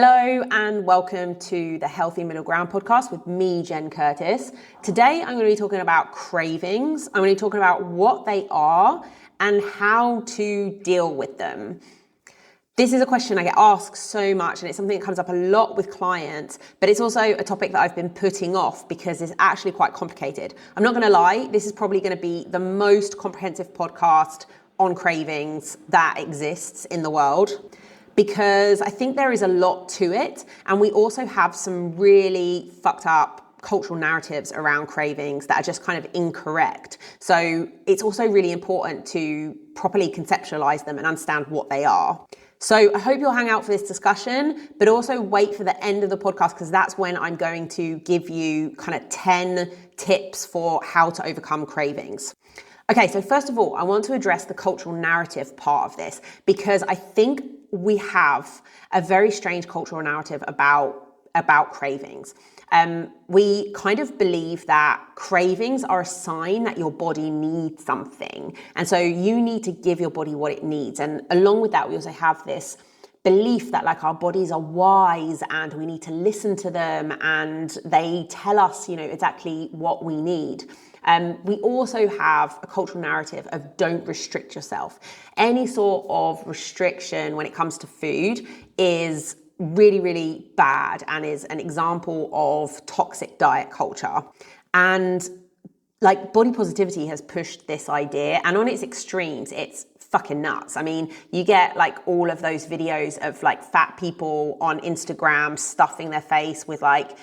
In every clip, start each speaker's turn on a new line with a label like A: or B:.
A: Hello and welcome to the Healthy Middle Ground podcast with me, Jen Curtis. Today I'm going to be talking about cravings. I'm going to be talking about what they are and how to deal with them. This is a question I get asked so much, and it's something that comes up a lot with clients, but it's also a topic that I've been putting off because it's actually quite complicated. I'm not going to lie, this is probably going to be the most comprehensive podcast on cravings that exists in the world, because I think there is a lot to it, and we also have some really fucked up cultural narratives around cravings that are just kind of incorrect. So it's also really important to properly conceptualize them and understand what they are. So I hope you'll hang out for this discussion, but also wait for the end of the podcast, because that's when I'm going to give you kind of 10 tips for how to overcome cravings. Okay, so first of all, I want to address the cultural narrative part of this, because I think we have a very strange cultural narrative about cravings. We kind of believe that cravings are a sign that your body needs something. And so you need to give your body what it needs. And along with that, we also have this belief that like our bodies are wise and we need to listen to them and they tell us, exactly what we need. We also have a cultural narrative of don't restrict yourself. Any sort of restriction when it comes to food is really, really bad and is an example of toxic diet culture. And like body positivity has pushed this idea, and on its extremes, it's fucking nuts. I mean, you get like all of those videos of like fat people on Instagram stuffing their face with like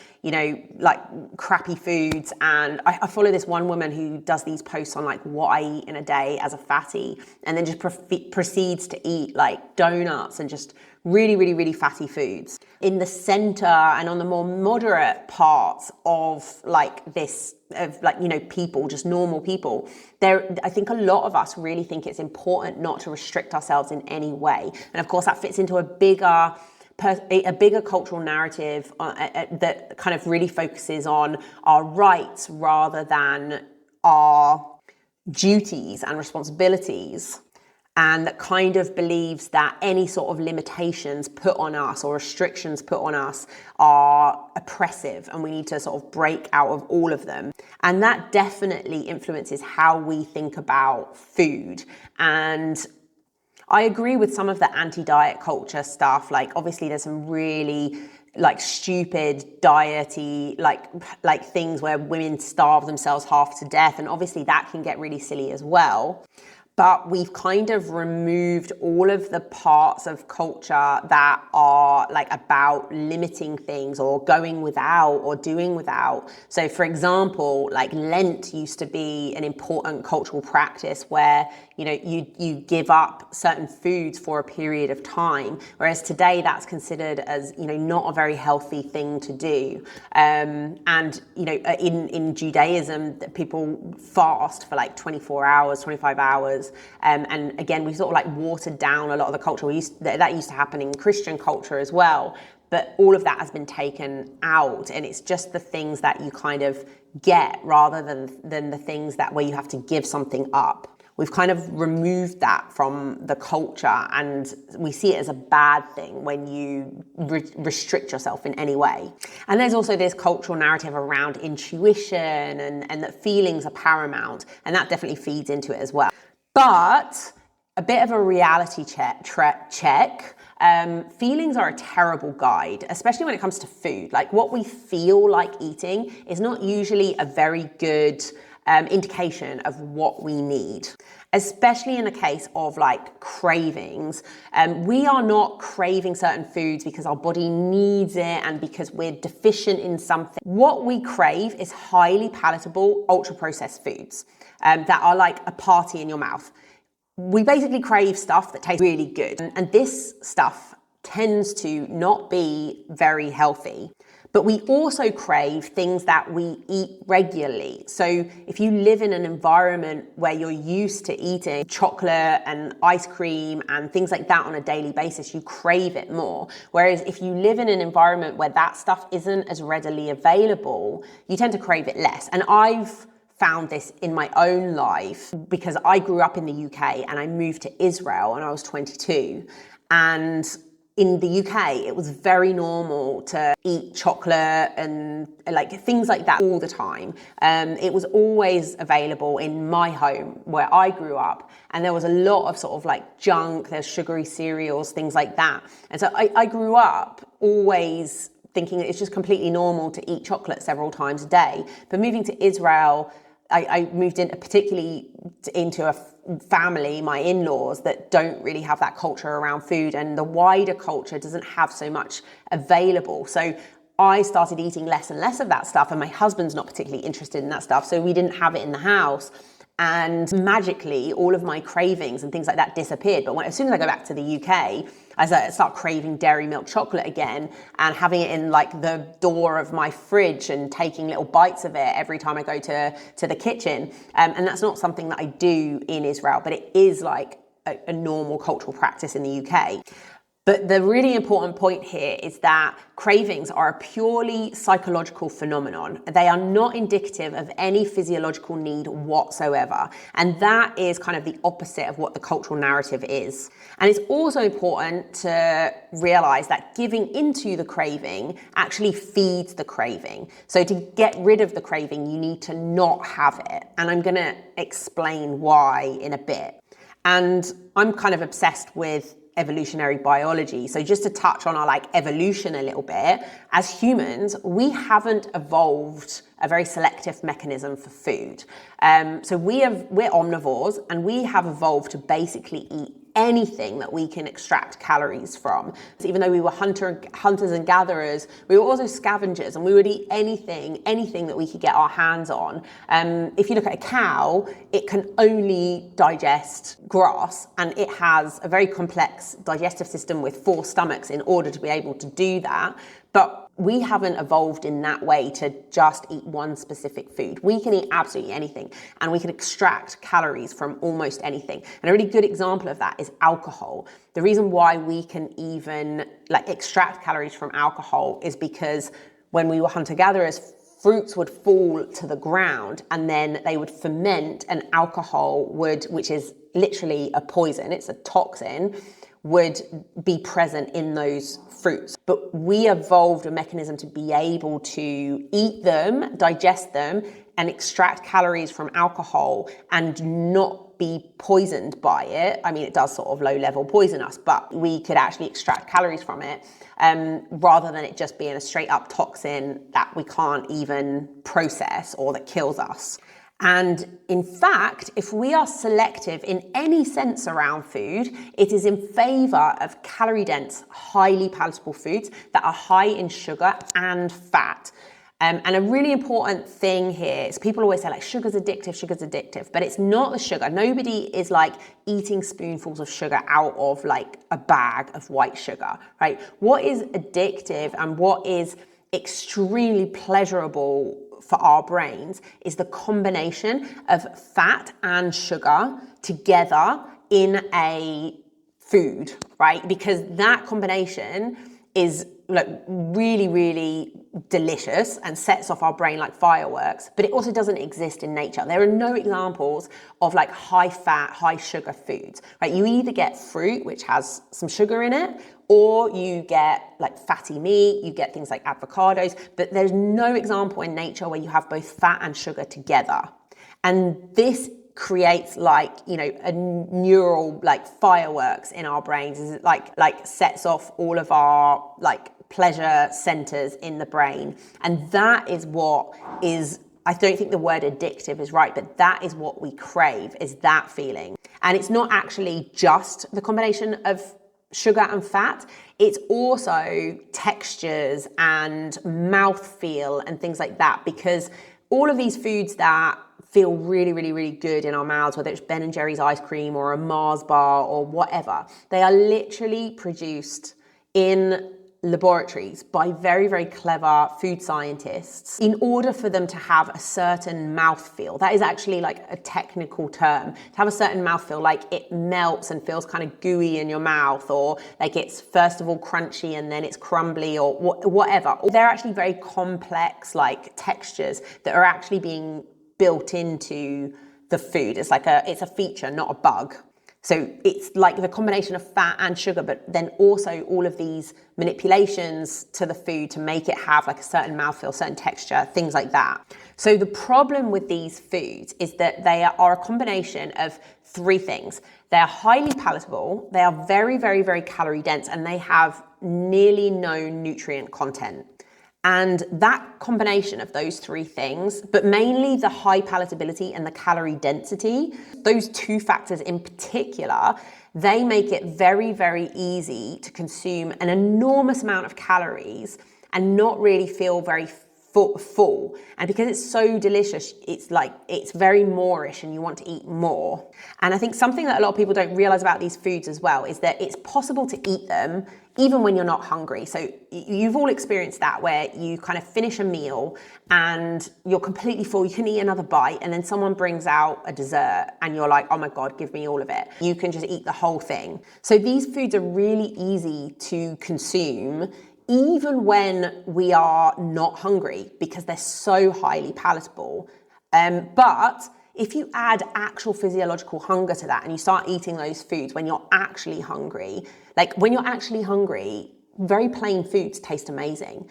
A: crappy foods. And I follow this one woman who does these posts on like what I eat in a day as a fatty, and then just proceeds to eat like donuts and just really, really, really fatty foods. In the center and on the more moderate parts of like this, of like, people, just normal people, I think a lot of us really think it's important not to restrict ourselves in any way. And of course that fits into a bigger cultural narrative that kind of really focuses on our rights rather than our duties and responsibilities, and that kind of believes that any sort of limitations put on us or restrictions put on us are oppressive and we need to sort of break out of all of them. And that definitely influences how we think about food. And I agree with some of the anti-diet culture stuff. Like obviously there's some really like stupid diety, like things where women starve themselves half to death. And obviously that can get really silly as well. But we've kind of removed all of the parts of culture that are like about limiting things or going without or doing without. So for example, like Lent used to be an important cultural practice where, you give up certain foods for a period of time. Whereas today that's considered as, not a very healthy thing to do. In Judaism, people fast for like 24 hours, 25 hours. And again, we sort of like watered down a lot of the culture. That used to happen in Christian culture as well. But all of that has been taken out, and it's just the things that you kind of get rather than the things that where you have to give something up. We've kind of removed that from the culture, and we see it as a bad thing when you restrict yourself in any way. And there's also this cultural narrative around intuition and that feelings are paramount, and that definitely feeds into it as well. But a bit of a reality check. Feelings are a terrible guide, especially when it comes to food. Like what we feel like eating is not usually a very good indication of what we need, especially in the case of like cravings. We are not craving certain foods because our body needs it and because we're deficient in something. What we crave is highly palatable, ultra-processed foods that are like a party in your mouth. We basically crave stuff that tastes really good. And this stuff tends to not be very healthy. But we also crave things that we eat regularly. So if you live in an environment where you're used to eating chocolate and ice cream and things like that on a daily basis, you crave it more. Whereas if you live in an environment where that stuff isn't as readily available, you tend to crave it less. And I've found this in my own life because I grew up in the UK and I moved to Israel when I was 22. And in the UK, it was very normal to eat chocolate and like things like that all the time. It was always available in my home where I grew up, and there was a lot of sort of like junk, there's sugary cereals, things like that. And so I grew up always thinking it's just completely normal to eat chocolate several times a day. But moving to Israel, I moved in particularly into a family, my in-laws, that don't really have that culture around food, and the wider culture doesn't have so much available. So I started eating less and less of that stuff, and my husband's not particularly interested in that stuff, so we didn't have it in the house. And magically, all of my cravings and things like that disappeared. But as soon as I go back to the UK, I start craving dairy milk chocolate again and having it in like the door of my fridge and taking little bites of it every time I go to the kitchen. And that's not something that I do in Israel, but it is like a normal cultural practice in the UK. But the really important point here is that cravings are a purely psychological phenomenon. They are not indicative of any physiological need whatsoever. And that is kind of the opposite of what the cultural narrative is. And it's also important to realize that giving into the craving actually feeds the craving. So to get rid of the craving, you need to not have it. And I'm going to explain why in a bit. And I'm kind of obsessed with evolutionary biology. So just to touch on our like evolution a little bit, as humans, we haven't evolved a very selective mechanism for food. So we're omnivores, and we have evolved to basically eat anything that we can extract calories from. So even though we were hunters and gatherers, we were also scavengers, and we would eat anything that we could get our hands on. If you look at a cow, it can only digest grass, and it has a very complex digestive system with 4 stomachs in order to be able to do that. But we haven't evolved in that way to just eat one specific food. We can eat absolutely anything, and we can extract calories from almost anything. And a really good example of that is alcohol. The reason why we can even like extract calories from alcohol is because when we were hunter-gatherers, fruits would fall to the ground and then they would ferment, and alcohol which is literally a poison, it's a toxin, would be present in those fruits. But we evolved a mechanism to be able to eat them, digest them, and extract calories from alcohol and not be poisoned by it. I mean, it does sort of low level poison us, but we could actually extract calories from it rather than it just being a straight up toxin that we can't even process or that kills us. And in fact, if we are selective in any sense around food, it is in favor of calorie-dense, highly palatable foods that are high in sugar and fat. And a really important thing here is people always say like sugar's addictive, but it's not the sugar. Nobody is like eating spoonfuls of sugar out of like a bag of white sugar, right? What is addictive and what is extremely pleasurable for our brains is the combination of fat and sugar together in a food, right? Because that combination is like really, really delicious and sets off our brain like fireworks, but it also doesn't exist in nature. There are no examples of like high fat, high sugar foods, right? You either get fruit, which has some sugar in it, or you get like fatty meat, you get things like avocados, but there's no example in nature where you have both fat and sugar together. And this creates like, you know, a neural like fireworks in our brains. Is like sets off all of our like pleasure centers in the brain. And that is what is, I don't think the word addictive is right, but that is what we crave, is that feeling. And it's not actually just the combination of sugar and fat, it's also textures and mouthfeel and things like that, because all of these foods that feel really, really, really good in our mouths, whether it's Ben & Jerry's ice cream or a Mars bar or whatever, they are literally produced in laboratories by very, very clever food scientists in order for them to have a certain mouthfeel. That is actually like a technical term. To have a certain mouthfeel, like it melts and feels kind of gooey in your mouth, or like it's first of all crunchy and then it's crumbly, or whatever. They're actually very complex like textures that are actually being built into the food. It's like it's a feature, not a bug. So it's like the combination of fat and sugar, but then also all of these manipulations to the food to make it have like a certain mouthfeel, certain texture, things like that. So the problem with these foods is that they are a combination of three things. They're highly palatable, they are very, very, very calorie dense, and they have nearly no nutrient content. And that combination of those three things, but mainly the high palatability and the calorie density, those two factors in particular, they make it very, very easy to consume an enormous amount of calories and not really feel very full. And because it's so delicious, it's very more-ish and you want to eat more. And I think something that a lot of people don't realize about these foods as well is that it's possible to eat them even when you're not hungry. So you've all experienced that, where you kind of finish a meal and you're completely full, you can eat another bite, and then someone brings out a dessert and you're like, oh my God, give me all of it. You can just eat the whole thing. So these foods are really easy to consume even when we are not hungry, because they're so highly palatable. But if you add actual physiological hunger to that and you start eating those foods when you're actually hungry, very plain foods taste amazing.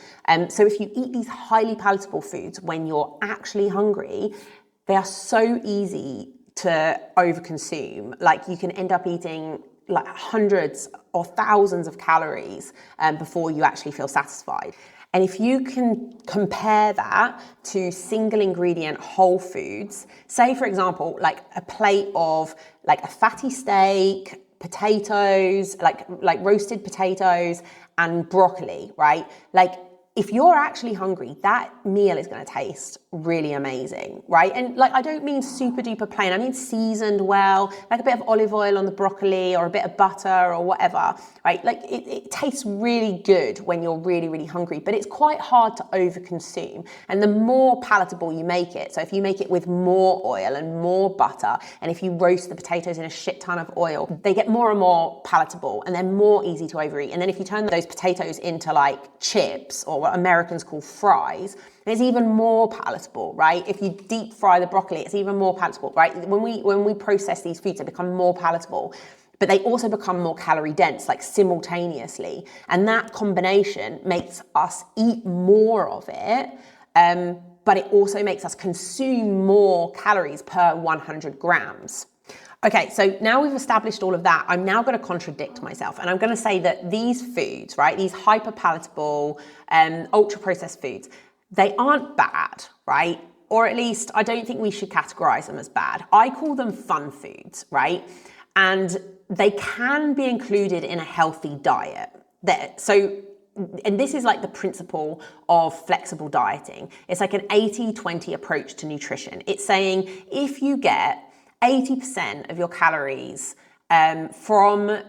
A: So if you eat these highly palatable foods when you're actually hungry, they are so easy to overconsume. Like, you can end up eating like hundreds or thousands of calories before you actually feel satisfied. And if you can compare that to single ingredient whole foods, say for example, like a plate of like a fatty steak, potatoes, like roasted potatoes and broccoli, right? Like, if you're actually hungry, that meal is going to taste really amazing, right? And like, I don't mean super duper plain. I mean seasoned well, like a bit of olive oil on the broccoli or a bit of butter or whatever, right? Like, it tastes really good when you're really, really hungry, but it's quite hard to overconsume. And the more palatable you make it, so if you make it with more oil and more butter, and if you roast the potatoes in a shit ton of oil, they get more and more palatable and they're more easy to overeat. And then if you turn those potatoes into like chips, or what Americans call fries, it's even more palatable, right? If you deep fry the broccoli, it's even more palatable, right? When we process these foods, they become more palatable, but they also become more calorie dense, like simultaneously. And that combination makes us eat more of it, but it also makes us consume more calories per 100 grams. Okay, so now we've established all of that, I'm now going to contradict myself, and I'm going to say that these foods, right, these hyper palatable, ultra processed foods, they aren't bad, right? Or at least I don't think we should categorize them as bad. I call them fun foods, right? And they can be included in a healthy diet. And this is like the principle of flexible dieting. It's like an 80-20 approach to nutrition. It's saying if you get 80% of your calories from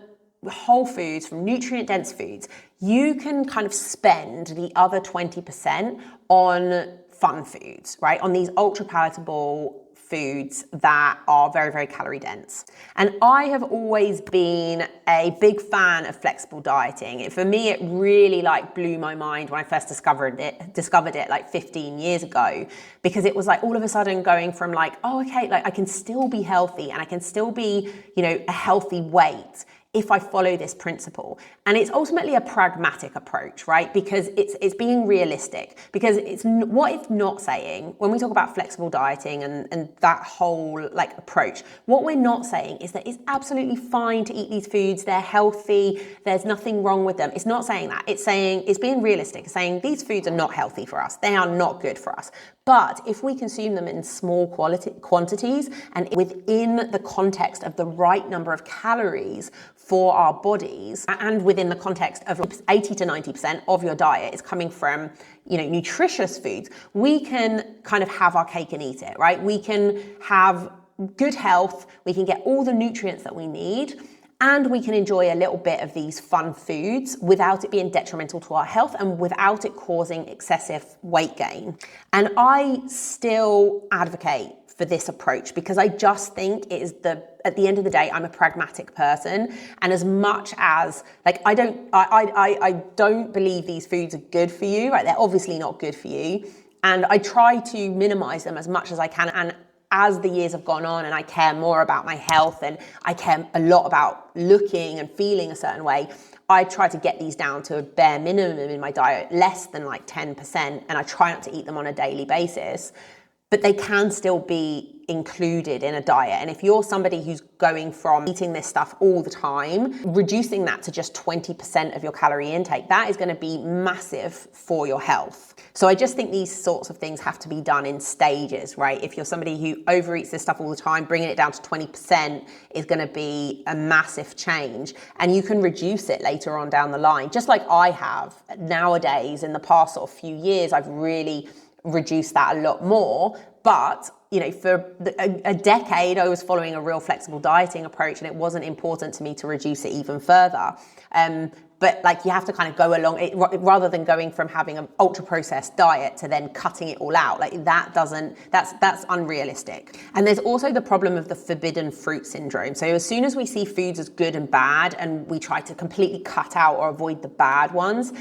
A: whole foods, from nutrient-dense foods, you can kind of spend the other 20% on fun foods, right? On these ultra-palatable foods that are very, very calorie dense. And I have always been a big fan of flexible dieting. For me, it really like blew my mind when I first discovered it like 15 years ago, because it was like all of a sudden going from like, oh, okay, like I can still be healthy and I can still be, a healthy weight if I follow this principle. And it's ultimately a pragmatic approach, right? Because it's being realistic, because what it's not saying when we talk about flexible dieting and that whole like approach, what we're not saying is that it's absolutely fine to eat these foods, they're healthy, there's nothing wrong with them. It's not saying that. It's saying, it's being realistic. It's saying these foods are not healthy for us. They are not good for us. But if we consume them in small quantities and within the context of the right number of calories for our bodies, and within the context of 80 to 90% of your diet is coming from, nutritious foods, we can kind of have our cake and eat it, right? We can have good health, we can get all the nutrients that we need, and we can enjoy a little bit of these fun foods without it being detrimental to our health and without it causing excessive weight gain. And I still advocate for this approach because I just think it is at the end of the day, I'm a pragmatic person. And as much as I don't believe these foods are good for you, right? They're obviously not good for you. And I try to minimize them as much as I can. And as the years have gone on and I care more about my health and I care a lot about looking and feeling a certain way, I try to get these down to a bare minimum in my diet, less than like 10%, and I try not to eat them on a daily basis. But they can still be included in a diet. And if you're somebody who's going from eating this stuff all the time, reducing that to just 20% of your calorie intake, that is going to be massive for your health. So I just think these sorts of things have to be done in stages, right? If you're somebody who overeats this stuff all the time, bringing it down to 20% is going to be a massive change. And you can reduce it later on down the line, just like I have nowadays. In the past sort of few years, I've really reduce that a lot more. But, you know, for a decade, I was following a real flexible dieting approach, and it wasn't important to me to reduce it even further. But like, you have to kind of go along it, rather than going from having an ultra processed diet to then cutting it all out. Like that's unrealistic. And there's also the problem of the forbidden fruit syndrome. So as soon as we see foods as good and bad, and we try to completely cut out or avoid the bad ones,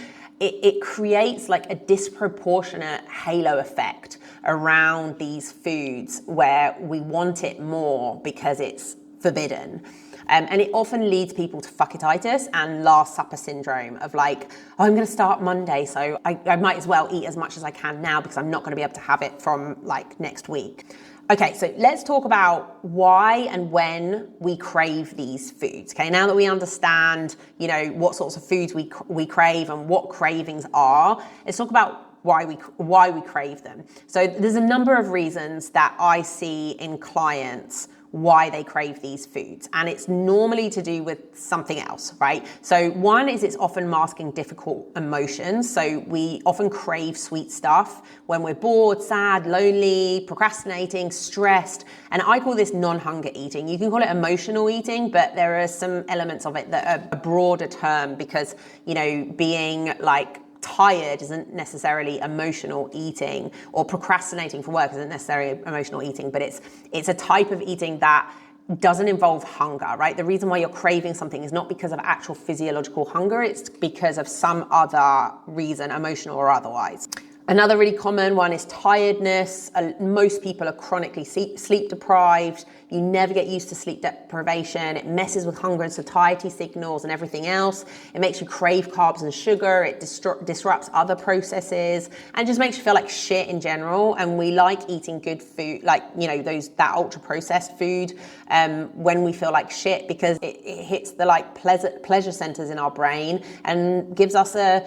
A: it creates like a disproportionate halo effect around these foods where we want it more because it's forbidden. And it often leads people to fucketitis and Last Supper syndrome of like, oh, I'm going to start Monday, so I might as well eat as much as I can now because I'm not going to be able to have it from like next week. Okay, so let's talk about why and when we crave these foods. Okay, now that we understand, you know, what sorts of foods we crave and what cravings are, let's talk about why we crave them. So there's a number of reasons that I see in clients why they crave these foods. And it's normally to do with something else, right? So one is it's often masking difficult emotions. So we often crave sweet stuff when we're bored, sad, lonely, procrastinating, stressed. And I call this non-hunger eating. You can call it emotional eating, but there are some elements of it that are a broader term because, you know, being like tired isn't necessarily emotional eating, or procrastinating for work isn't necessarily emotional eating, but it's a type of eating that doesn't involve hunger, right? The reason why you're craving something is not because of actual physiological hunger, it's because of some other reason, emotional or otherwise. Another really common one is tiredness. Most people are chronically sleep deprived. You never get used to sleep deprivation. It messes with hunger and satiety signals and everything else. It makes you crave carbs and sugar. It disrupts other processes and just makes you feel like shit in general. And we like eating good food, like, you know, that ultra processed food when we feel like shit, because it hits the like pleasure centers in our brain and gives us a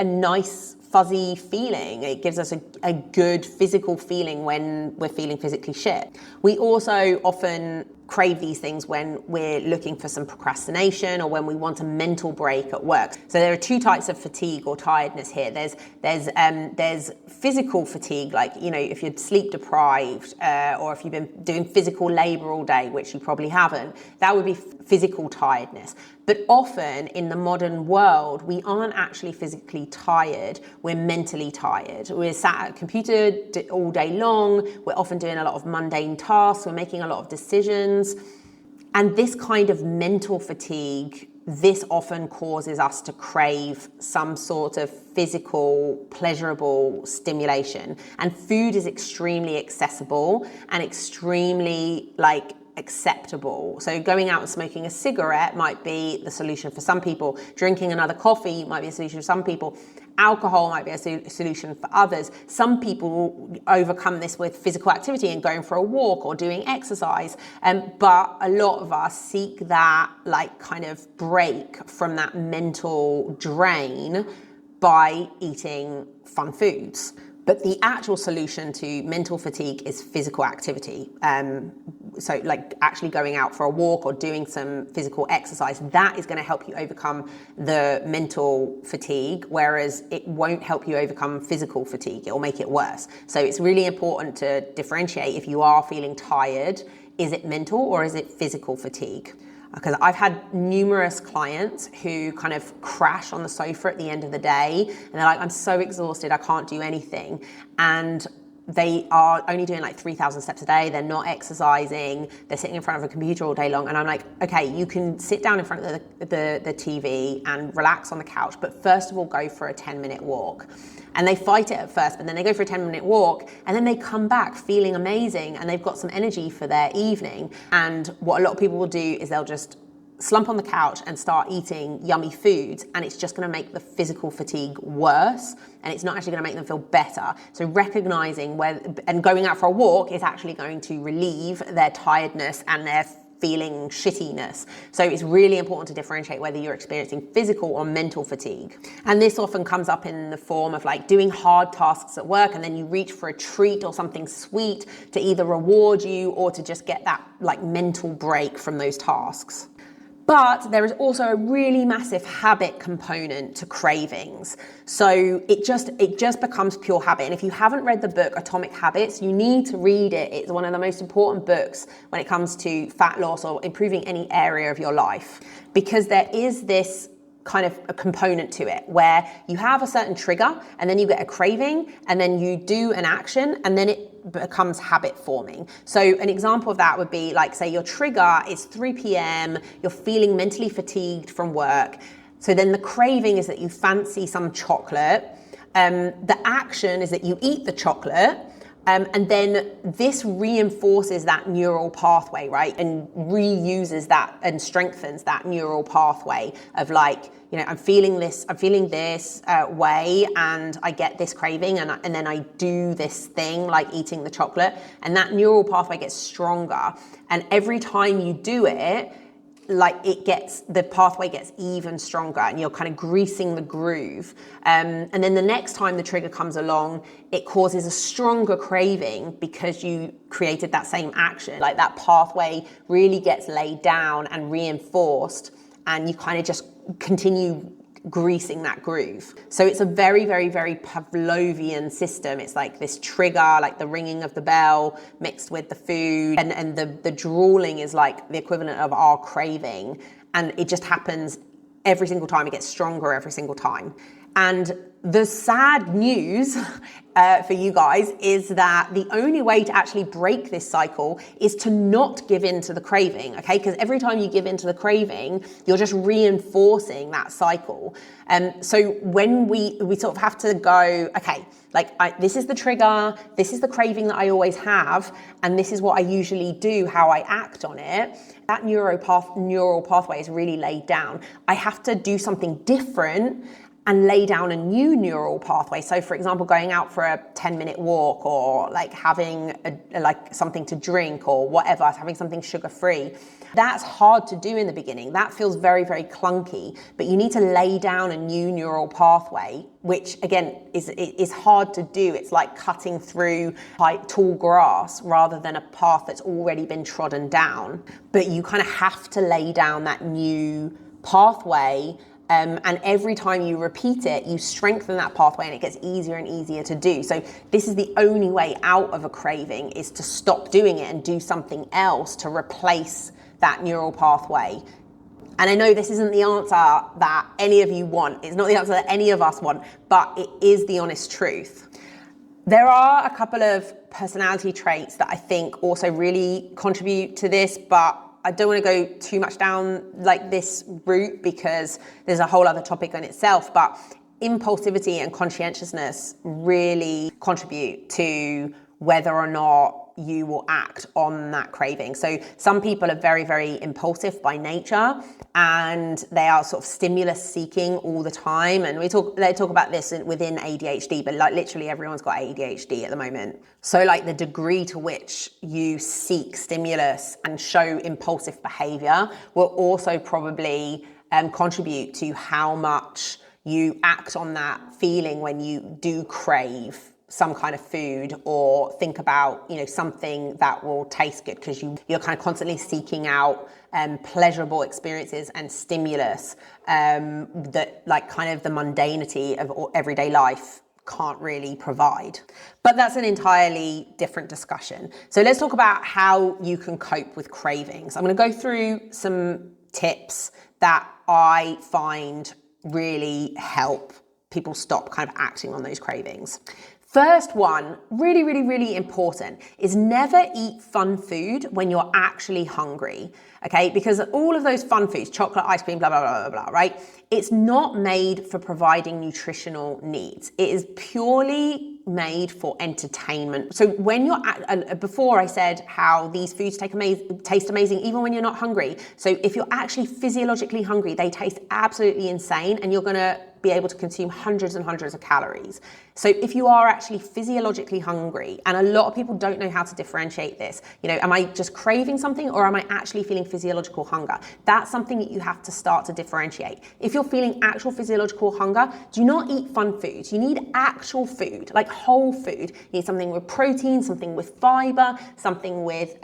A: nice fuzzy feeling. It gives us a good physical feeling when we're feeling physically shit. We also often crave these things when we're looking for some procrastination or when we want a mental break at work. So there are two types of fatigue or tiredness here. There's physical fatigue, like, you know, if you're sleep deprived or if you've been doing physical labor all day, which you probably haven't, that would be physical tiredness. But often in the modern world, we aren't actually physically tired, we're mentally tired. We're sat at a computer all day long, we're often doing a lot of mundane tasks, we're making a lot of decisions. And this kind of mental fatigue, this often causes us to crave some sort of physical, pleasurable stimulation. And food is extremely accessible and extremely acceptable. So going out and smoking a cigarette might be the solution for some people. Drinking another coffee might be a solution for some people. Alcohol might be a solution for others. Some people overcome this with physical activity and going for a walk or doing exercise. But a lot of us seek that kind of break from that mental drain by eating fun foods. But the actual solution to mental fatigue is physical activity. So actually going out for a walk or doing some physical exercise, that is going to help you overcome the mental fatigue, whereas it won't help you overcome physical fatigue. It will make it worse. So it's really important to differentiate if you are feeling tired, is it mental or is it physical fatigue? Because I've had numerous clients who kind of crash on the sofa at the end of the day and they're like, I'm so exhausted, I can't do anything. And they are only doing 3,000 steps a day. They're not exercising. They're sitting in front of a computer all day long. And I'm like, okay, you can sit down in front of the TV and relax on the couch. But first of all, go for a 10-minute walk. And they fight it at first, but then they go for a 10-minute walk and then they come back feeling amazing and they've got some energy for their evening. And what a lot of people will do is they'll just slump on the couch and start eating yummy foods, and it's just going to make the physical fatigue worse, and it's not actually going to make them feel better. So recognizing where and going out for a walk is actually going to relieve their tiredness and their feeling shittiness. So it's really important to differentiate whether you're experiencing physical or mental fatigue. And this often comes up in the form of like doing hard tasks at work, and then you reach for a treat or something sweet to either reward you or to just get that like mental break from those tasks. But there is also a really massive habit component to cravings. So it just becomes pure habit. And if you haven't read the book Atomic Habits, you need to read it. It's one of the most important books when it comes to fat loss or improving any area of your life, because there is this kind of a component to it where you have a certain trigger and then you get a craving and then you do an action and then it becomes habit forming. So an example of that would be like, say your trigger is 3 p.m, you're feeling mentally fatigued from work. So then the craving is that you fancy some chocolate. The action is that you eat the chocolate. And then this reinforces that neural pathway, right? And reuses that and strengthens that neural pathway of like, you know, I'm feeling this way and I get this craving and then I do this thing like eating the chocolate, and that neural pathway gets stronger. And every time you do it, like the pathway gets even stronger and you're kind of greasing the groove. And then the next time the trigger comes along, it causes a stronger craving because you created that same action. Like that pathway really gets laid down and reinforced, and you kind of just continue greasing that groove. So it's a very, very, very Pavlovian system. It's like this trigger, like the ringing of the bell mixed with the food, and the drooling is like the equivalent of our craving. And it just happens every single time. It gets stronger every single time. And the sad news for you guys is that the only way to actually break this cycle is to not give in to the craving, okay? Because every time you give in to the craving, you're just reinforcing that cycle. So when we sort of have to go, okay, like this is the trigger, this is the craving that I always have, and this is what I usually do, how I act on it. That neural pathway is really laid down. I have to do something different and lay down a new neural pathway. So for example, going out for a 10-minute walk, or like having like something to drink or whatever, having something sugar-free. That's hard to do in the beginning. That feels very, very clunky, but you need to lay down a new neural pathway, which again is hard to do. It's like cutting through like tall grass rather than a path that's already been trodden down. But you kind of have to lay down that new pathway. And every time you repeat it, you strengthen that pathway and it gets easier and easier to do. So this is the only way out of a craving, is to stop doing it and do something else to replace that neural pathway. And I know this isn't the answer that any of you want. It's not the answer that any of us want, but it is the honest truth. There are a couple of personality traits that I think also really contribute to this, but I don't want to go too much down like this route because there's a whole other topic on itself, but impulsivity and conscientiousness really contribute to whether or not you will act on that craving. So some people are very, very impulsive by nature, and they are sort of stimulus seeking all the time. And they talk about this within ADHD, but like literally everyone's got ADHD at the moment. So like the degree to which you seek stimulus and show impulsive behavior will also probably contribute to how much you act on that feeling when you do crave some kind of food or think about, you know, something that will taste good, because you're kind of constantly seeking out pleasurable experiences and stimulus that like kind of the mundanity of everyday life can't really provide. But that's an entirely different discussion. So let's talk about how you can cope with cravings. I'm going to go through some tips that I find really help people stop kind of acting on those cravings. First one, really, really, really important, is never eat fun food when you're actually hungry, okay? Because all of those fun foods, chocolate, ice cream, blah, blah, blah, blah, blah, right? It's not made for providing nutritional needs. It is purely made for entertainment. So when you're before I said how these foods taste amazing even when you're not hungry. So if you're actually physiologically hungry, they taste absolutely insane, and you're gonna be able to consume hundreds and hundreds of calories. So if you are actually physiologically hungry, and a lot of people don't know how to differentiate this, am I just craving something or am I actually feeling physiological hunger? That's something that you have to start to differentiate. If you're feeling actual physiological hunger, do not eat fun foods. You need actual food, like whole food. You need something with protein, something with fiber, something with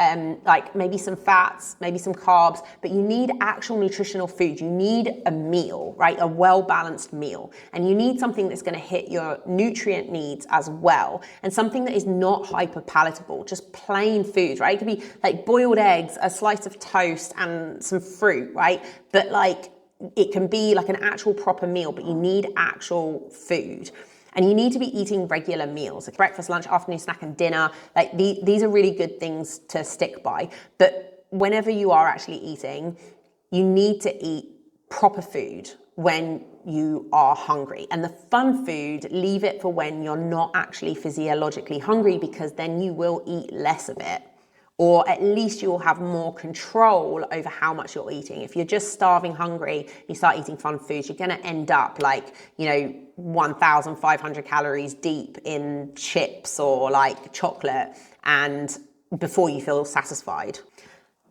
A: like maybe some fats, maybe some carbs, but you need actual nutritional food. You need a meal, right? A well-balanced meal. And you need something that's going to hit your nutrient needs as well, and something that is not hyper palatable, just plain food, right? It could be like boiled eggs, a slice of toast, and some fruit, right? But like it can be like an actual proper meal, but you need actual food. And you need to be eating regular meals, like breakfast, lunch, afternoon snack, and dinner. Like these are really good things to stick by. But whenever you are actually eating, you need to eat proper food when you are hungry. And the fun food, leave it for when you're not actually physiologically hungry, because then you will eat less of it. Or at least you will have more control over how much you're eating. If you're just starving hungry, you start eating fun foods, you're gonna end up like, 1,500 calories deep in chips or like chocolate, and before you feel satisfied.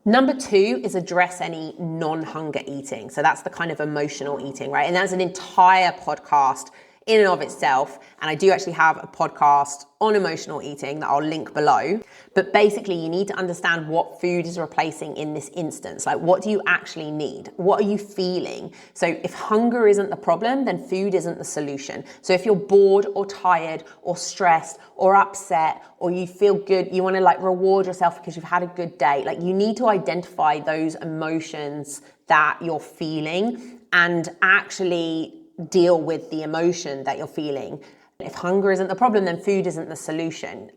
A: Number 2 is address any non-hunger eating. So that's the kind of emotional eating, right? And that's an entire podcast in and of itself. And I do actually have a podcast on emotional eating that I'll link below. But basically, you need to understand what food is replacing in this instance. Like, what do you actually need? What are you feeling? So if hunger isn't the problem, then food isn't the solution. So if you're bored or tired or stressed or upset, or you feel good, you want to like reward yourself because you've had a good day, like you need to identify those emotions that you're feeling and actually deal with the emotion that you're feeling. If hunger isn't the problem, then food isn't the solution.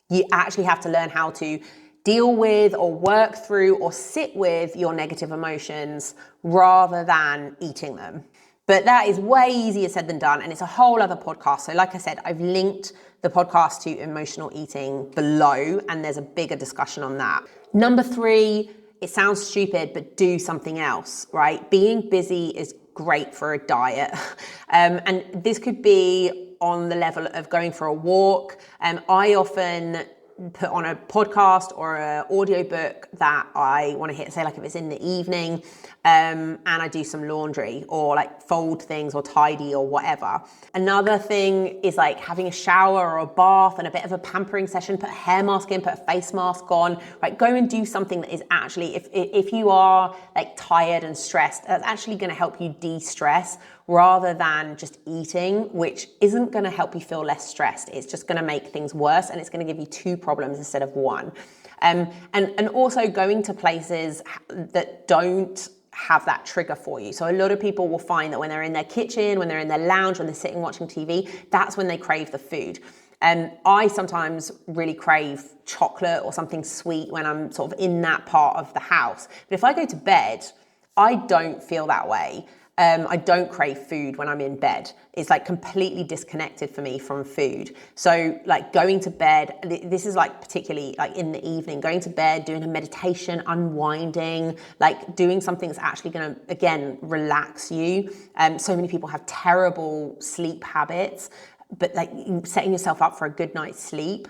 A: You actually have to learn how to deal with or work through or sit with your negative emotions rather than eating them. But that is way easier said than done, and it's a whole other podcast. So like I said, I've linked the podcast to emotional eating below, and there's a bigger discussion on that. Number 3, it sounds stupid, but do something else, right? Being busy is great for a diet. And this could be on the level of going for a walk. I often put on a podcast or an audiobook that I want to hit, say like if it's in the evening, and I do some laundry or like fold things or tidy or whatever. Another thing is like having a shower or a bath and a bit of a pampering session, put a hair mask in, put a face mask on, right? Go and do something that is actually, if you are like tired and stressed, that's actually going to help you de-stress rather than just eating, which isn't going to help you feel less stressed. It's just going to make things worse, and it's going to give you 2 problems instead of 1. And also going to places that don't have that trigger for you. So a lot of people will find that when they're in their kitchen, when they're in their lounge, when they're sitting watching TV, that's when they crave the food. I sometimes really crave chocolate or something sweet when I'm sort of in that part of the house. But if I go to bed, I don't feel that way. I don't crave food when I'm in bed. It's like completely disconnected for me from food. So like going to bed, this is like particularly like in the evening, going to bed, doing a meditation, unwinding, like doing something that's actually going to, again, relax you. So many people have terrible sleep habits, but like setting yourself up for a good night's sleep,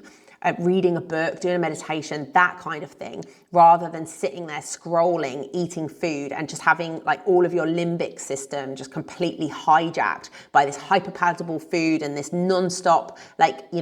A: reading a book, doing a meditation, that kind of thing, rather than sitting there scrolling, eating food, and just having like all of your limbic system just completely hijacked by this hyperpalatable food and this non-stop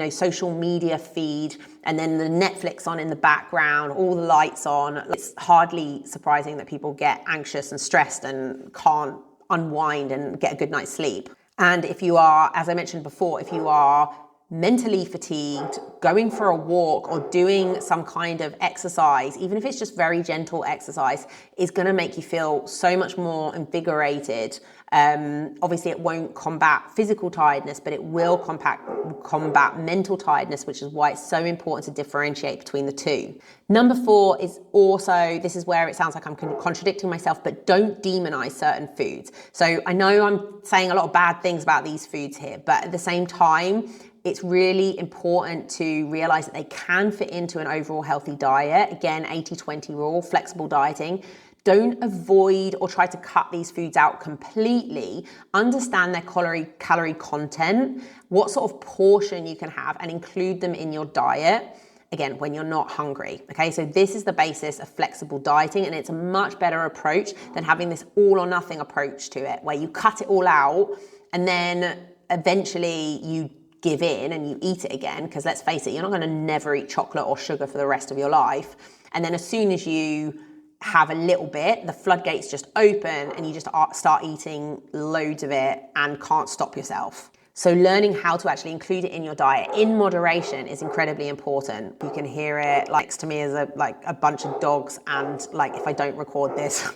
A: social media feed, and then the Netflix on in the background, all the lights on. It's hardly surprising that people get anxious and stressed and can't unwind and get a good night's sleep. And if you are, as I mentioned before, if you are mentally fatigued, going for a walk or doing some kind of exercise, even if it's just very gentle exercise, is going to make you feel so much more invigorated. Obviously, it won't combat physical tiredness, but it will combat mental tiredness, which is why it's so important to differentiate between the two. Number 4 is also, this is where it sounds like I'm contradicting myself, but don't demonize certain foods. So I know I'm saying a lot of bad things about these foods here, but at the same time, it's really important to realize that they can fit into an overall healthy diet. Again, 80-20 rule, flexible dieting. Don't avoid or try to cut these foods out completely. Understand their calorie content, what sort of portion you can have, and include them in your diet. Again, when you're not hungry. Okay, so this is the basis of flexible dieting, and it's a much better approach than having this all or nothing approach to it, where you cut it all out and then eventually you give in and you eat it again, because let's face it, you're not going to never eat chocolate or sugar for the rest of your life. And then as soon as you have a little bit, the floodgates just open and you just start eating loads of it and can't stop yourself. So learning how to actually include it in your diet in moderation is incredibly important. You can hear it like next to me is a bunch of dogs, and like if I don't record this,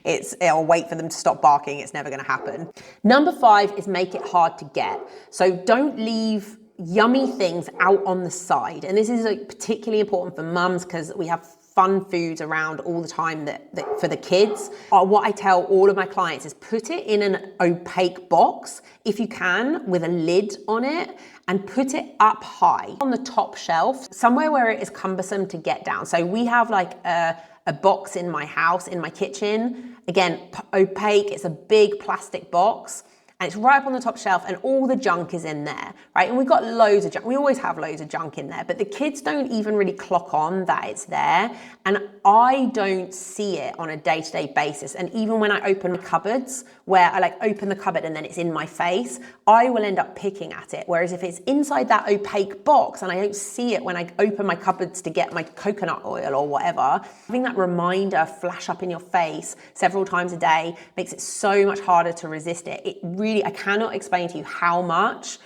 A: it'll wait for them to stop barking. It's never going to happen. Number 5 is make it hard to get. So don't leave yummy things out on the side. And this is particularly important for mums, because we have fun foods around all the time that for the kids. What I tell all of my clients is put it in an opaque box, if you can, with a lid on it, and put it up high on the top shelf, somewhere where it is cumbersome to get down. So we have like a box in my house, in my kitchen. Again, opaque, it's a big plastic box. And it's right up on the top shelf, and all the junk is in there, right? And we've got loads of junk. We always have loads of junk in there, but the kids don't even really clock on that it's there. And I don't see it on a day-to-day basis. And even when I open cupboards, where I like open the cupboard and then it's in my face, I will end up picking at it. Whereas if it's inside that opaque box and I don't see it when I open my cupboards to get my coconut oil or whatever, having that reminder flash up in your face several times a day makes it so much harder to resist it. It really, I cannot explain to you how much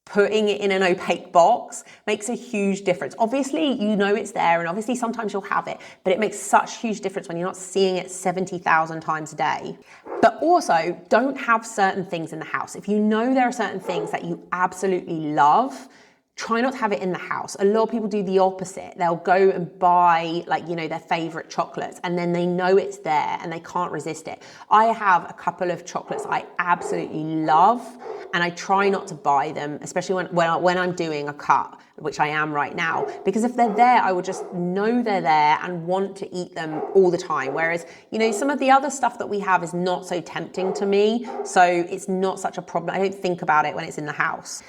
A: putting it in an opaque box makes a huge difference. Obviously, you know it's there, and obviously sometimes you'll have it, but it makes such a huge difference when you're not seeing it 70,000 times a day. But also, don't have certain things in the house. If you know there are certain things that you absolutely love, try not to have it in the house. A lot of people do the opposite. They'll go and buy their favorite chocolates, and then they know it's there and they can't resist it. I have a couple of chocolates I absolutely love, and I try not to buy them, especially when I'm doing a cut, which I am right now, because if they're there, I would just know they're there and want to eat them all the time. Whereas, some of the other stuff that we have is not so tempting to me, so it's not such a problem. I don't think about it when it's in the house.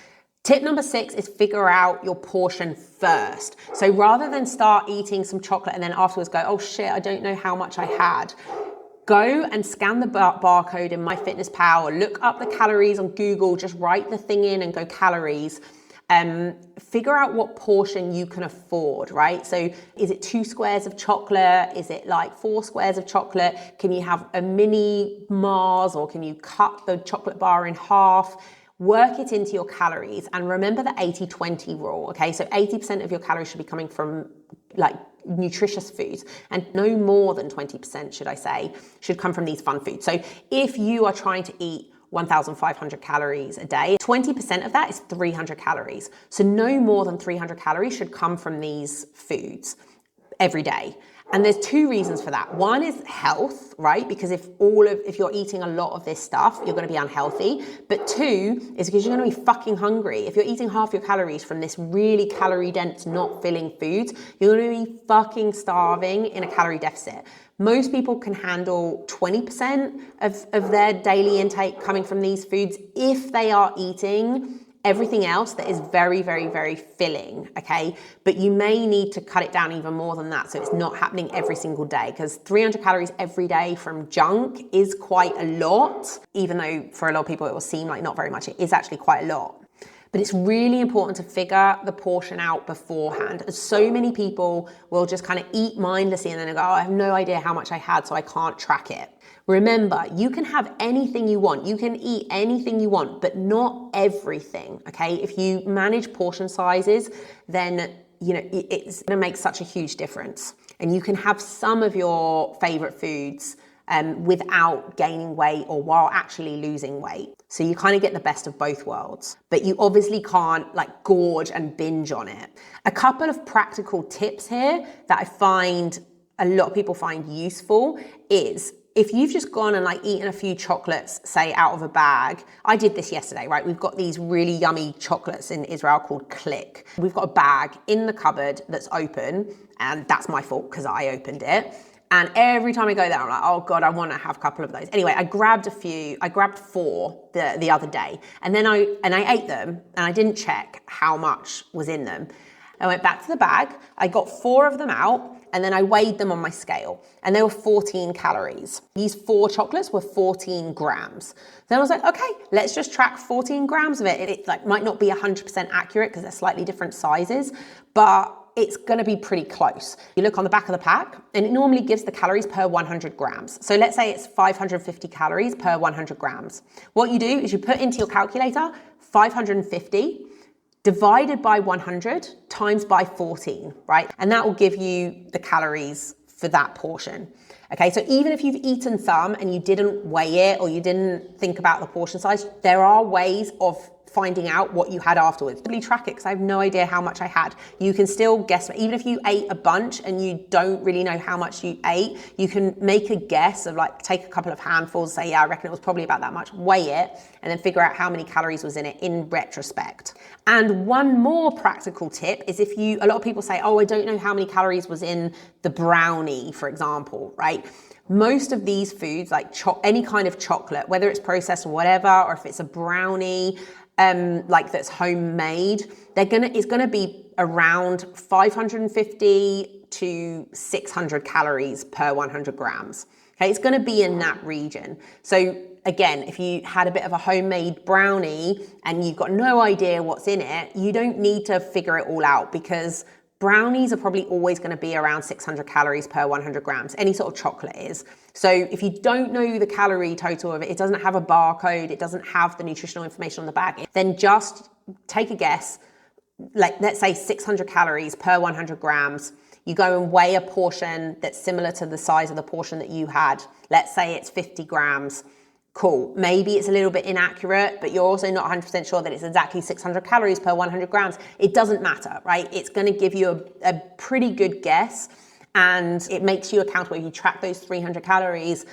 A: Tip number 6 is figure out your portion first. So rather than start eating some chocolate and then afterwards go, oh shit, I don't know how much I had, go and scan the barcode in MyFitnessPal, or look up the calories on Google, just write the thing in and go calories. Figure out what portion you can afford, right? So is it 2 squares of chocolate? Is it like 4 squares of chocolate? Can you have a mini Mars, or can you cut the chocolate bar in half? Work it into your calories, and remember the 80-20 rule, okay? So 80% of your calories should be coming from nutritious foods, and no more than 20%, should I say, should come from these fun foods. So if you are trying to eat 1,500 calories a day, 20% of that is 300 calories. So no more than 300 calories should come from these foods every day. And there's 2 reasons for that. One is health, right? Because if you're eating a lot of this stuff, you're going to be unhealthy. But 2 is because you're going to be fucking hungry. If you're eating half your calories from this really calorie dense, not filling foods, you're going to be fucking starving in a calorie deficit. Most people can handle 20% of their daily intake coming from these foods if they are eating everything else that is very, very, very filling, okay? But you may need to cut it down even more than that, so it's not happening every single day, because 300 calories every day from junk is quite a lot, even though for a lot of people it will seem like not very much. It is actually quite a lot. But it's really important to figure the portion out beforehand, as so many people will just kind of eat mindlessly and then go, oh, I have no idea how much I had, so I can't track it. Remember, you can have anything you want. You can eat anything you want, but not everything, okay? If you manage portion sizes, then it's gonna make such a huge difference. And you can have some of your favorite foods without gaining weight or while actually losing weight. So you kind of get the best of both worlds, but you obviously can't like gorge and binge on it. A couple of practical tips here that I find a lot of people find useful is if you've just gone and like eaten a few chocolates, say out of a bag. I did this yesterday, right? We've got these really yummy chocolates in Israel called Click. We've got a bag in the cupboard that's open, and that's my fault because I opened it. And every time I go there, I'm like, oh God, I want to have a couple of those. Anyway, I grabbed 4 the other day, and then I ate them, and I didn't check how much was in them. I went back to the bag, I got 4 of them out, and then I weighed them on my scale, and they were 14 calories. These 4 chocolates were 14 grams. Then I was like, okay, let's just track 14 grams of it. It like might not be 100% accurate because they're slightly different sizes, but it's gonna be pretty close. You look on the back of the pack, and it normally gives the calories per 100 grams. So let's say it's 550 calories per 100 grams. What you do is you put into your calculator 550 divided by 100 times by 14, right? And that will give you the calories for that portion. Okay, so even if you've eaten some and you didn't weigh it or you didn't think about the portion size, there are ways of finding out what you had afterwards. Really track it because I have no idea how much I had. You can still guess, even if you ate a bunch and you don't really know how much you ate, you can make a guess of like, take a couple of handfuls, say, yeah, I reckon it was probably about that much, weigh it, and then figure out how many calories was in it in retrospect. And one more practical tip is if a lot of people say, oh, I don't know how many calories was in the brownie, for example, right? Most of these foods, like any kind of chocolate, whether it's processed or whatever, or if it's a brownie, like that's homemade, it's gonna be around 550 to 600 calories per 100 grams. Okay, it's gonna be in that region. So again, if you had a bit of a homemade brownie and you've got no idea what's in it, you don't need to figure it all out because brownies are probably always going to be around 600 calories per 100 grams. Any sort of chocolate is. So if you don't know the calorie total of it, it doesn't have a barcode, it doesn't have the nutritional information on the bag, then just take a guess, like let's say 600 calories per 100 grams. You go and weigh a portion that's similar to the size of the portion that you had. Let's say it's 50 grams. Cool. Maybe it's a little bit inaccurate, but you're also not 100% sure that it's exactly 600 calories per 100 grams. It doesn't matter, right? It's going to give you a pretty good guess, and it makes you accountable. If you track those 300 calories,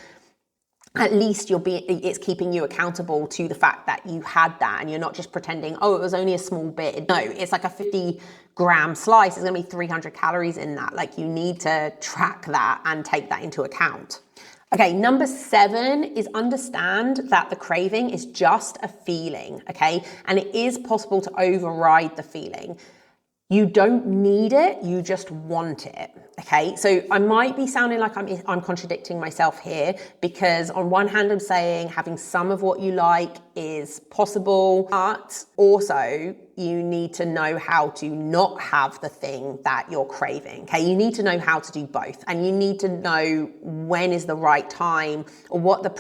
A: at least it's keeping you accountable to the fact that you had that, and you're not just pretending, oh, it was only a small bit. No, it's like a 50-gram slice. There's going to be 300 calories in that. Like, you need to track that and take that into account. Okay, number 7 is understand that the craving is just a feeling, okay? And it is possible to override the feeling. You don't need it, you just want it, okay? So I might be sounding like I'm contradicting myself here, because on one hand I'm saying having some of what you like is possible, but also you need to know how to not have the thing that you're craving, okay? You need to know how to do both, and you need to know when is the right time or what the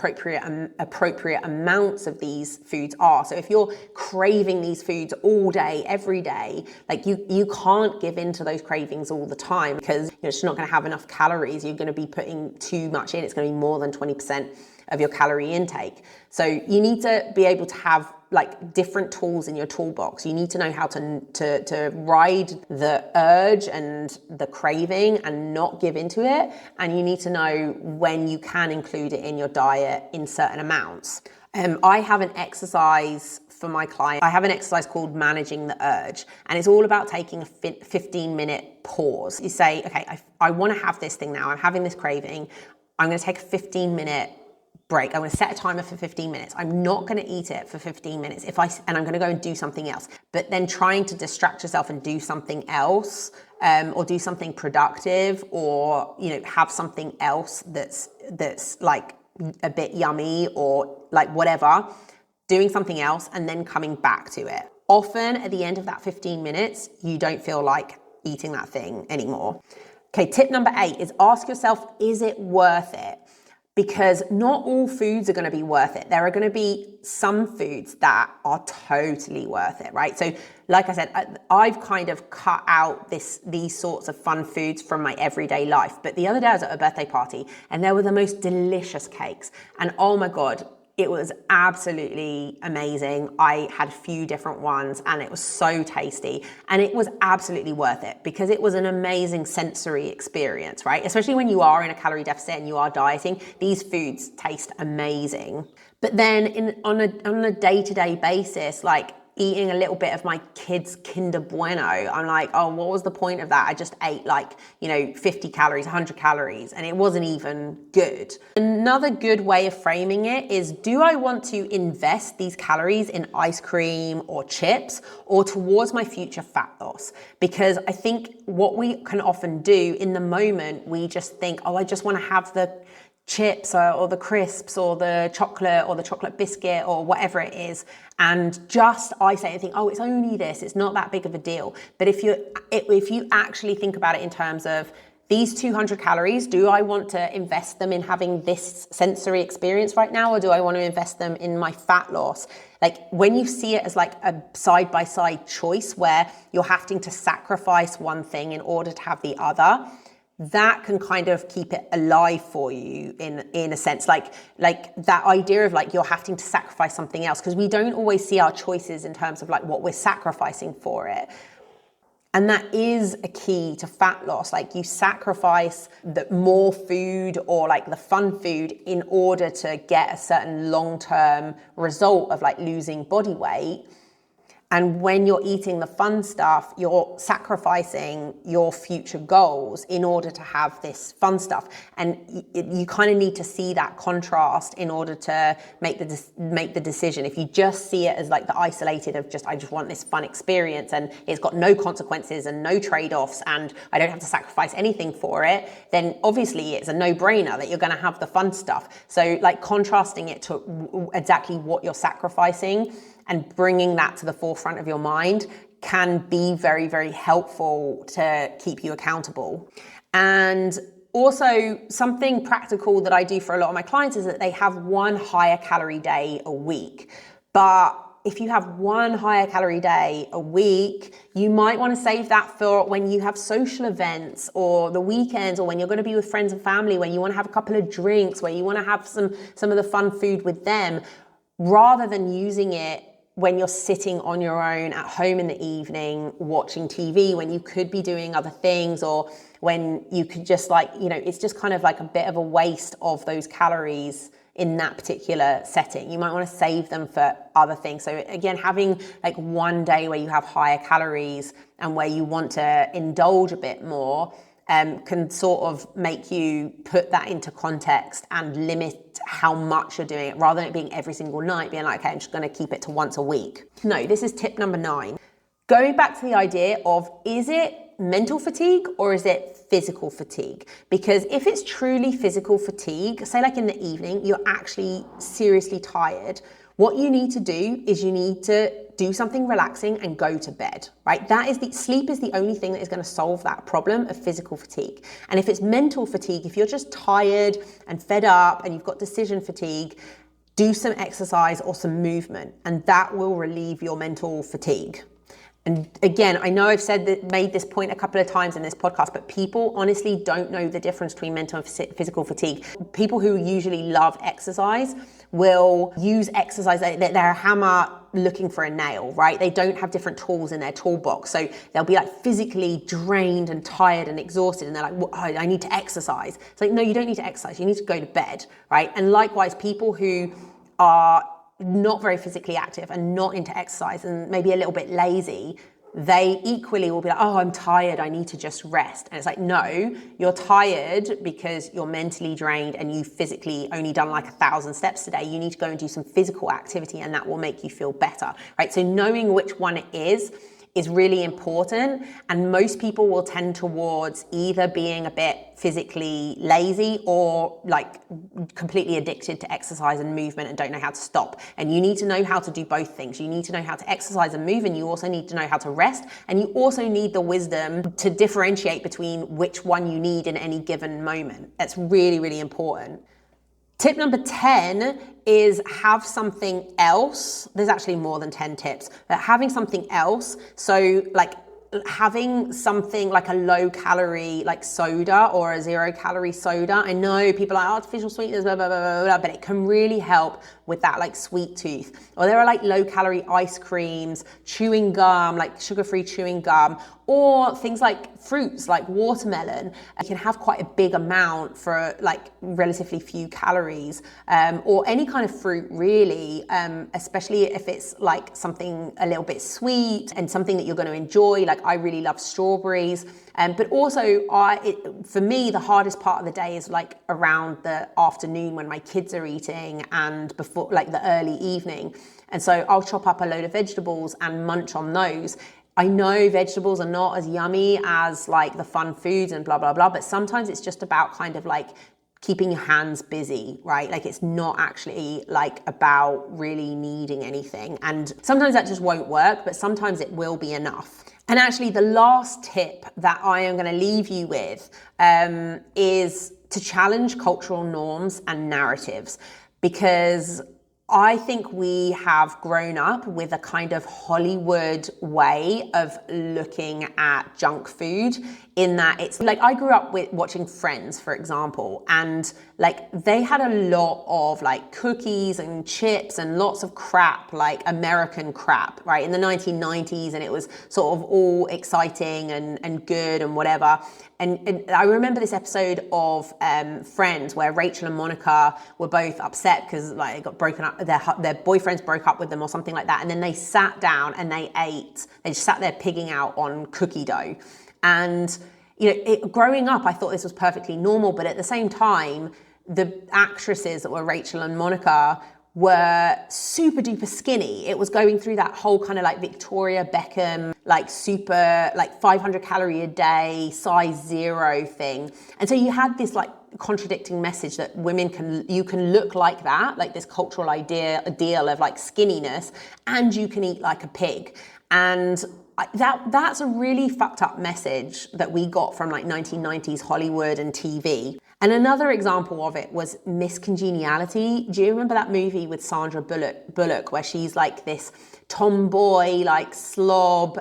A: appropriate amounts of these foods are. So if you're craving these foods all day, every day, like you can't give in to those cravings all the time, because you're just not gonna have enough calories. You're gonna be putting too much in. It's gonna be more than 20% of your calorie intake. So you need to be able to have like different tools in your toolbox. You need to know how to ride the urge and the craving and not give into it. And you need to know when you can include it in your diet in certain amounts. I have an exercise for my client. I have an exercise called Managing the Urge, and it's all about taking a 15-minute pause. You say, okay, I want to have this thing now. I'm having this craving. I'm going to take a 15-minute break. I'm going to set a timer for 15 minutes. I'm not going to eat it for 15 minutes. And I'm going to go and do something else. But then trying to distract yourself and do something else, or do something productive, or have something else that's like a bit yummy or like whatever. Doing something else and then coming back to it. often at the end of that 15 minutes, you don't feel like eating that thing anymore. Okay, tip number 8 is ask yourself, is it worth it? Because not all foods are going to be worth it. There are going to be some foods that are totally worth it, right? So like I said, I've kind of cut out these sorts of fun foods from my everyday life. But the other day I was at a birthday party and there were the most delicious cakes. And oh my God, it was absolutely amazing. I had a few different ones and it was so tasty, and it was absolutely worth it because it was an amazing sensory experience, right? Especially when you are in a calorie deficit and you are dieting, these foods taste amazing. But then on a day-to-day basis, like eating a little bit of my kids' Kinder Bueno, I'm like, oh, what was the point of that? I just ate 50 calories, 100 calories, and it wasn't even good. Another good way of framing it is, do I want to invest these calories in ice cream or chips or towards my future fat loss? Because I think what we can often do in the moment, we just think, oh, I just want to have the chips or the crisps or the chocolate biscuit or whatever it is, and just isolate and think, oh, it's only this, it's not that big of a deal. But if you actually think about it in terms of these 200 calories, do I want to invest them in having this sensory experience right now, or do I want to invest them in my fat loss? Like when you see it as like a side-by-side choice where you're having to sacrifice one thing in order to have the other, that can kind of keep it alive for you in a sense, like that idea of like you're having to sacrifice something else, because we don't always see our choices in terms of like what we're sacrificing for it. And that is a key to fat loss. Like you sacrifice the more food or like the fun food in order to get a certain long-term result of like losing body weight. And when you're eating the fun stuff, you're sacrificing your future goals in order to have this fun stuff. And you kind of need to see that contrast in order to make the decision. If you just see it as like the isolated of I just want this fun experience and it's got no consequences and no trade-offs and I don't have to sacrifice anything for it, then obviously it's a no-brainer that you're going to have the fun stuff. So like contrasting it to exactly what you're sacrificing and bringing that to the forefront of your mind can be very, very helpful to keep you accountable. And also something practical that I do for a lot of my clients is that they have one higher calorie day a week. But if you have one higher calorie day a week, you might want to save that for when you have social events or the weekends, or when you're going to be with friends and family, when you want to have a couple of drinks, where you want to have some of the fun food with them, rather than using it when you're sitting on your own at home in the evening watching TV, when you could be doing other things, or when you could just it's just kind of like a bit of a waste of those calories in that particular setting. You might want to save them for other things. So again, having like one day where you have higher calories and where you want to indulge a bit more can sort of make you put that into context and limit how much you're doing it, rather than it being every single night, being like, okay, I'm just going to keep it to once a week. No, this is tip number 9. Going back to the idea of, is it mental fatigue or is it physical fatigue? Because if it's truly physical fatigue, say like in the evening, you're actually seriously tired, what you need to do is you need to do something relaxing and go to bed, right? Sleep is the only thing that is going to solve that problem of physical fatigue. And if it's mental fatigue, if you're just tired and fed up and you've got decision fatigue, do some exercise or some movement, and that will relieve your mental fatigue. And again, I know I've made this point a couple of times in this podcast, but people honestly don't know the difference between mental and physical fatigue. People who usually love exercise will use exercise, they're a hammer looking for a nail, right? They don't have different tools in their toolbox. So they'll be like physically drained and tired and exhausted, and they're like, well, I need to exercise. It's like, no, you don't need to exercise. You need to go to bed, right? And likewise, people who are not very physically active and not into exercise and maybe a little bit lazy, they equally will be like, oh, I'm tired, I need to just rest. And it's like, no, you're tired because you're mentally drained and you physically only done like 1,000 steps today. You need to go and do some physical activity, and that will make you feel better, right? So knowing which one it is is really important, and most people will tend towards either being a bit physically lazy or like completely addicted to exercise and movement and don't know how to stop. And you need to know how to do both things. You need to know how to exercise and move, and you also need to know how to rest, and you also need the wisdom to differentiate between which one you need in any given moment. That's really, really important. Tip number 10 is have something else. There's actually more than 10 tips, but having something else. So like having something like a low calorie like soda or a 0 calorie soda. I know people are like artificial sweeteners, blah, blah, blah, blah, blah, but it can really help with that like sweet tooth. Or there are like low calorie ice creams, chewing gum, like sugar-free chewing gum, or things like fruits like watermelon. You can have quite a big amount for like relatively few calories, or any kind of fruit really, especially if it's like something a little bit sweet and something that you're going to enjoy. Like I really love strawberries, but also for me, the hardest part of the day is like around the afternoon when my kids are eating and before like the early evening. And so I'll chop up a load of vegetables and munch on those. I know vegetables are not as yummy as like the fun foods and blah, blah, blah, but sometimes it's just about kind of like keeping your hands busy, right? Like it's not actually like about really needing anything. And sometimes that just won't work, but sometimes it will be enough. And actually the last tip that I am going to leave you with is to challenge cultural norms and narratives, because I think we have grown up with a kind of Hollywood way of looking at junk food, in that it's like I grew up with watching Friends, for example, and like they had a lot of like cookies and chips and lots of crap, like American crap, right, in the 1990s, and it was sort of all exciting and good and whatever. And I remember this episode of Friends where Rachel and Monica were both upset because like it got broken up, their boyfriends broke up with them or something like that, and then they sat down and they ate. They just sat there pigging out on cookie dough. And you know, growing up, I thought this was perfectly normal, but at the same time, the actresses that were Rachel and Monica were super duper skinny. It was going through that whole kind of like Victoria Beckham, like super, like 500 calorie a day, size 0 thing. And so you had this like contradicting message that you can look like that, like this cultural ideal of like skinniness, and you can eat like a pig. And that's a really fucked up message that we got from like 1990s Hollywood and TV. And another example of it was Miss Congeniality. Do you remember that movie with Sandra Bullock where she's like this tomboy, like slob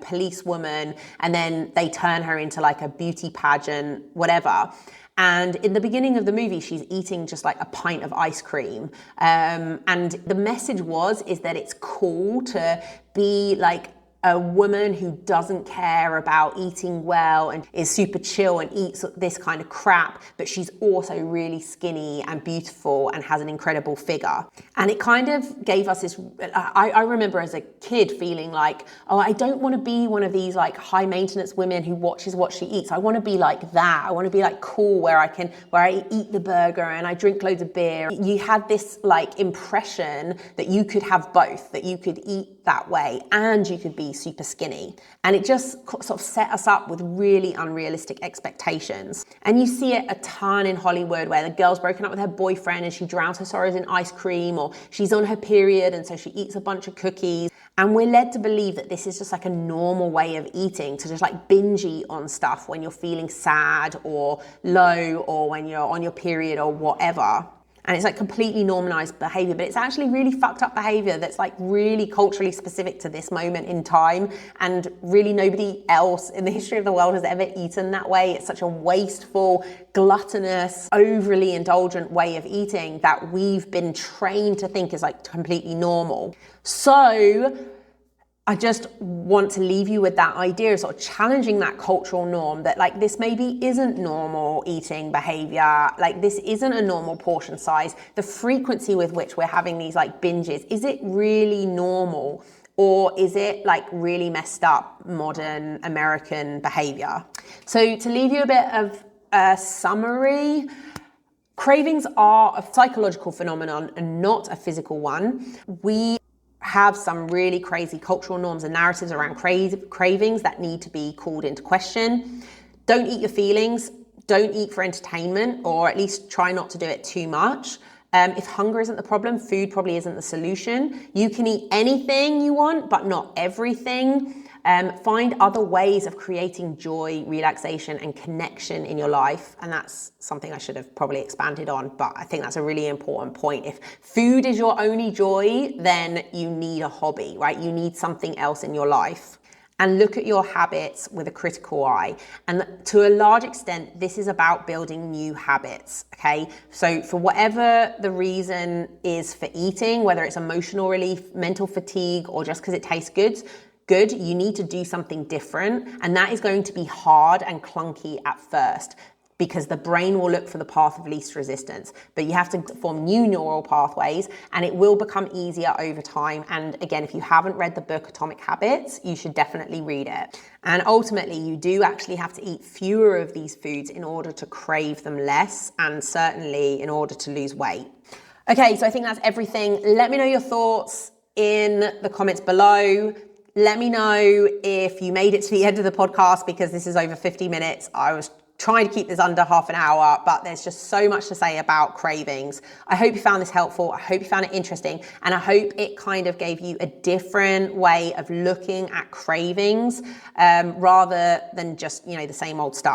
A: policewoman, and then they turn her into like a beauty pageant, whatever. And in the beginning of the movie, she's eating just like a pint of ice cream. And the message is that it's cool to be like a woman who doesn't care about eating well and is super chill and eats this kind of crap, but she's also really skinny and beautiful and has an incredible figure. And it kind of gave us this, I remember as a kid feeling like, oh, I don't want to be one of these like high maintenance women who watches what she eats. I want to be like that. I want to be like cool where I eat the burger and I drink loads of beer. You had this like impression that you could have both, that you could eat that way and you could be super skinny. And it just sort of set us up with really unrealistic expectations. And you see it a ton in Hollywood where the girl's broken up with her boyfriend and she drowns her sorrows in ice cream, or she's on her period and so she eats a bunch of cookies. And we're led to believe that this is just like a normal way of eating, to just like binge eat on stuff when you're feeling sad or low or when you're on your period or whatever. And it's like completely normalized behavior, but it's actually really fucked up behavior that's like really culturally specific to this moment in time. And really nobody else in the history of the world has ever eaten that way. It's such a wasteful, gluttonous, overly indulgent way of eating that we've been trained to think is like completely normal. So I just want to leave you with that idea of sort of challenging that cultural norm that like this maybe isn't normal eating behavior, like this isn't a normal portion size. The frequency with which we're having these like binges, is it really normal? Or is it like really messed up modern American behavior? So to leave you a bit of a summary, cravings are a psychological phenomenon and not a physical one. We have some really crazy cultural norms and narratives around cravings that need to be called into question. Don't eat your feelings. Don't eat for entertainment, or at least try not to do it too much. If hunger isn't the problem, food probably isn't the solution. You can eat anything you want, but not everything. Find other ways of creating joy, relaxation, and connection in your life. And that's something I should have probably expanded on, but I think that's a really important point. If food is your only joy, then you need a hobby, right? You need something else in your life. And look at your habits with a critical eye. And to a large extent, this is about building new habits, okay? So for whatever the reason is for eating, whether it's emotional relief, mental fatigue, or just because it tastes good, you need to do something different. And that is going to be hard and clunky at first, because the brain will look for the path of least resistance. But you have to form new neural pathways, and it will become easier over time. And again, if you haven't read the book Atomic Habits, you should definitely read it. And ultimately, you do actually have to eat fewer of these foods in order to crave them less, and certainly in order to lose weight. Okay, so I think that's everything. Let me know your thoughts in the comments below. Let me know if you made it to the end of the podcast, because this is over 50 minutes. I was trying to keep this under half an hour, but there's just so much to say about cravings. I hope you found this helpful. I hope you found it interesting. And I hope it kind of gave you a different way of looking at cravings, rather than just, the same old stuff.